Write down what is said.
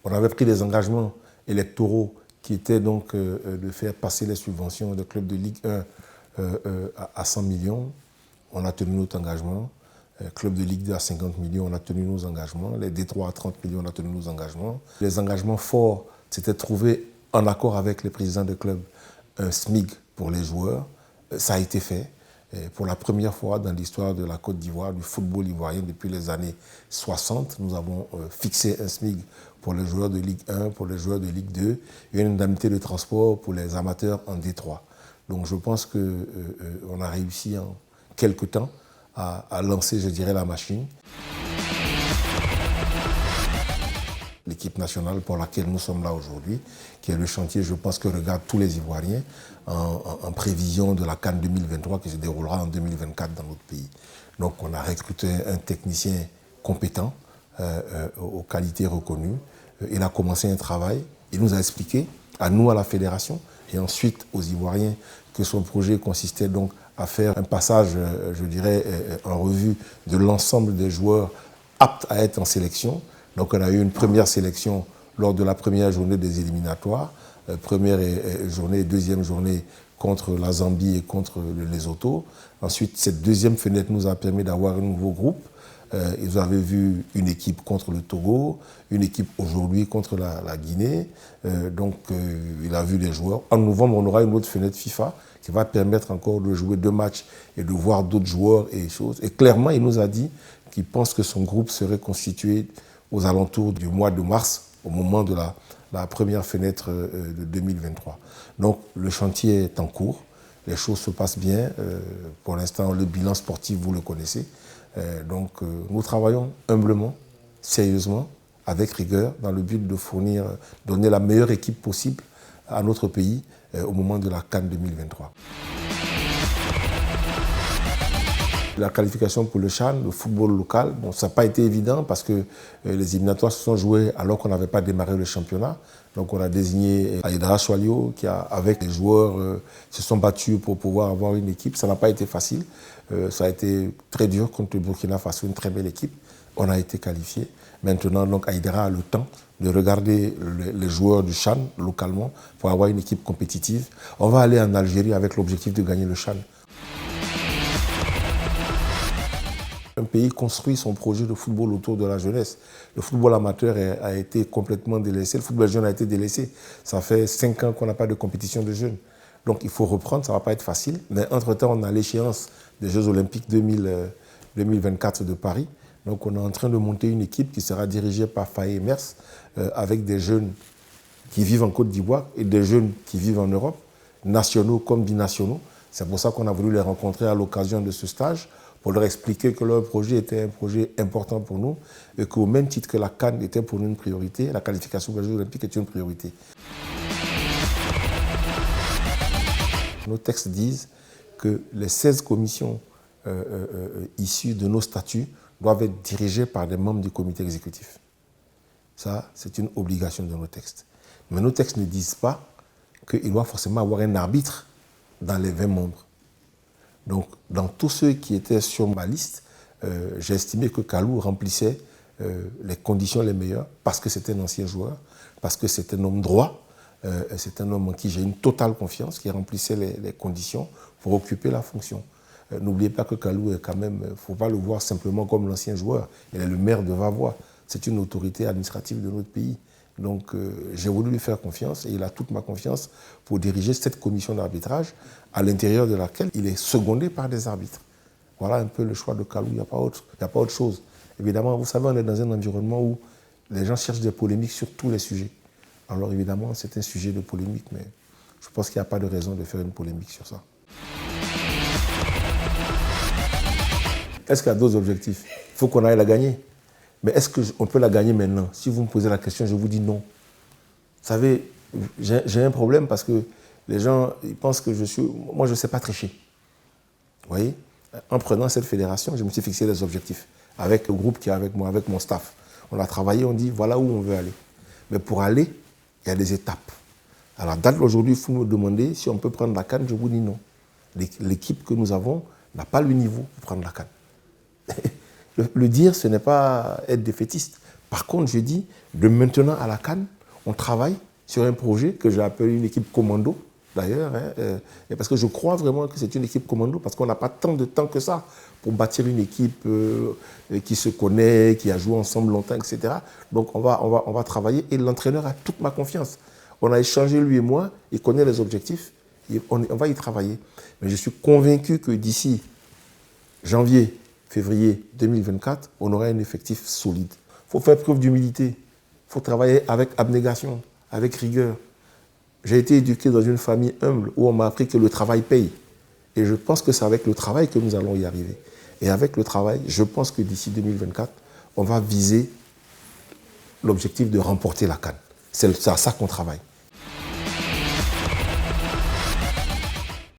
On avait pris des engagements électoraux qui étaient donc de faire passer les subventions des clubs de Ligue 1 à 100 millions. On a tenu notre engagement. Club de Ligue 2 à 50 millions, on a tenu nos engagements. Les D3 à 30 millions, on a tenu nos engagements. Les engagements forts, c'était de trouver en accord avec les présidents des clubs un SMIC pour les joueurs. Ça a été fait. Pour la première fois dans l'histoire de la Côte d'Ivoire, du football ivoirien depuis les années 60, nous avons fixé un SMIC pour les joueurs de Ligue 1, pour les joueurs de Ligue 2 et une indemnité de transport pour les amateurs en D3. Donc je pense qu'on a réussi en quelques temps à lancer, je dirais, la machine. L'équipe nationale pour laquelle nous sommes là aujourd'hui, qui est le chantier, je pense, que regardent tous les Ivoiriens en prévision de la CAN 2023 qui se déroulera en 2024 dans notre pays. Donc on a recruté un technicien compétent, aux qualités reconnues. Il a commencé un travail, il nous a expliqué, à nous, à la fédération, et ensuite aux Ivoiriens, que son projet consistait donc à faire un passage, je dirais, en revue de l'ensemble des joueurs aptes à être en sélection. Donc on a eu une première sélection lors de la première journée des éliminatoires, première journée et deuxième journée contre la Zambie et contre le Lesotho. Ensuite, cette deuxième fenêtre nous a permis d'avoir un nouveau groupe. Ils avaient vu une équipe contre le Togo, une équipe aujourd'hui contre la Guinée. Donc il a vu les joueurs. En novembre, on aura une autre fenêtre FIFA qui va permettre encore de jouer 2 matchs et de voir d'autres joueurs et choses. Et clairement, il nous a dit qu'il pense que son groupe serait constitué aux alentours du mois de mars, au moment de la première fenêtre de 2023. Donc le chantier est en cours, les choses se passent bien. Pour l'instant, le bilan sportif, vous le connaissez. Donc nous travaillons humblement, sérieusement, avec rigueur, dans le but de donner la meilleure équipe possible à notre pays au moment de la CAN 2023. La qualification pour le CHAN, le football local, bon, ça n'a pas été évident parce que les éliminatoires se sont joués alors qu'on n'avait pas démarré le championnat. Donc on a désigné Aïdara Choualio qui, avec les joueurs, se sont battus pour pouvoir avoir une équipe. Ça n'a pas été facile. Ça a été très dur contre le Burkina Faso, une très belle équipe. On a été qualifié. Maintenant, donc, Aïdara a le temps de regarder les joueurs du CHAN localement pour avoir une équipe compétitive. On va aller en Algérie avec l'objectif de gagner le CHAN. Un pays construit son projet de football autour de la jeunesse. Le football amateur a été complètement délaissé, le football jeune a été délaissé. Ça fait 5 ans qu'on n'a pas de compétition de jeunes. Donc il faut reprendre, ça ne va pas être facile. Mais entre-temps, on a l'échéance des Jeux Olympiques 2024 de Paris. Donc on est en train de monter une équipe qui sera dirigée par Faye Mers, avec des jeunes qui vivent en Côte d'Ivoire et des jeunes qui vivent en Europe, nationaux comme binationaux. C'est pour ça qu'on a voulu les rencontrer à l'occasion de ce stage, pour leur expliquer que leur projet était un projet important pour nous et qu'au même titre que la CAN était pour nous une priorité, la qualification pour les Jeux Olympiques est une priorité. Nos textes disent que les 16 commissions issues de nos statuts doivent être dirigées par des membres du comité exécutif. Ça, c'est une obligation de nos textes. Mais nos textes ne disent pas qu'il doit forcément avoir un arbitre dans les 20 membres. Donc, dans tous ceux qui étaient sur ma liste, j'ai estimé que Kalou remplissait les conditions les meilleures parce que c'était un ancien joueur, parce que c'est un homme droit, c'est un homme en qui j'ai une totale confiance, qui remplissait les conditions pour occuper la fonction. N'oubliez pas que Kalou est quand même, il ne faut pas le voir simplement comme l'ancien joueur, il est le maire de Vavois, c'est une autorité administrative de notre pays. Donc j'ai voulu lui faire confiance et il a toute ma confiance pour diriger cette commission d'arbitrage à l'intérieur de laquelle il est secondé par des arbitres. Voilà un peu le choix de Kalou, il n'y a pas autre chose. Évidemment, vous savez, on est dans un environnement où les gens cherchent des polémiques sur tous les sujets. Alors évidemment, c'est un sujet de polémique, mais je pense qu'il n'y a pas de raison de faire une polémique sur ça. Est-ce qu'il y a d'autres objectifs? Il faut qu'on aille la gagner. Mais est-ce qu'on peut la gagner maintenant? Si vous me posez la question, je vous dis non. Vous savez, j'ai un problème parce que les gens ils pensent que moi, je ne sais pas tricher. Vous voyez? En prenant cette fédération, je me suis fixé des objectifs avec le groupe qui est avec moi, avec mon staff. On a travaillé, on dit voilà où on veut aller. Mais pour aller, il y a des étapes. Alors, date d'aujourd'hui, il faut me demander si on peut prendre la CAN, je vous dis non. L'équipe que nous avons n'a pas le niveau pour prendre la CAN. Le dire, ce n'est pas être défaitiste. Par contre, je dis, de maintenant à la CAN, on travaille sur un projet que j'ai appelé une équipe commando, d'ailleurs, hein, et parce que je crois vraiment que c'est une équipe commando, parce qu'on n'a pas tant de temps que ça pour bâtir une équipe qui se connaît, qui a joué ensemble longtemps, etc. Donc on va travailler, et l'entraîneur a toute ma confiance. On a échangé, lui et moi, il connaît les objectifs, et on va y travailler. Mais je suis convaincu que d'ici janvier, février 2024, on aura un effectif solide. Il faut faire preuve d'humilité, il faut travailler avec abnégation, avec rigueur. J'ai été éduqué dans une famille humble où on m'a appris que le travail paye. Et je pense que c'est avec le travail que nous allons y arriver. Et avec le travail, je pense que d'ici 2024, on va viser l'objectif de remporter la CAN. C'est à ça qu'on travaille.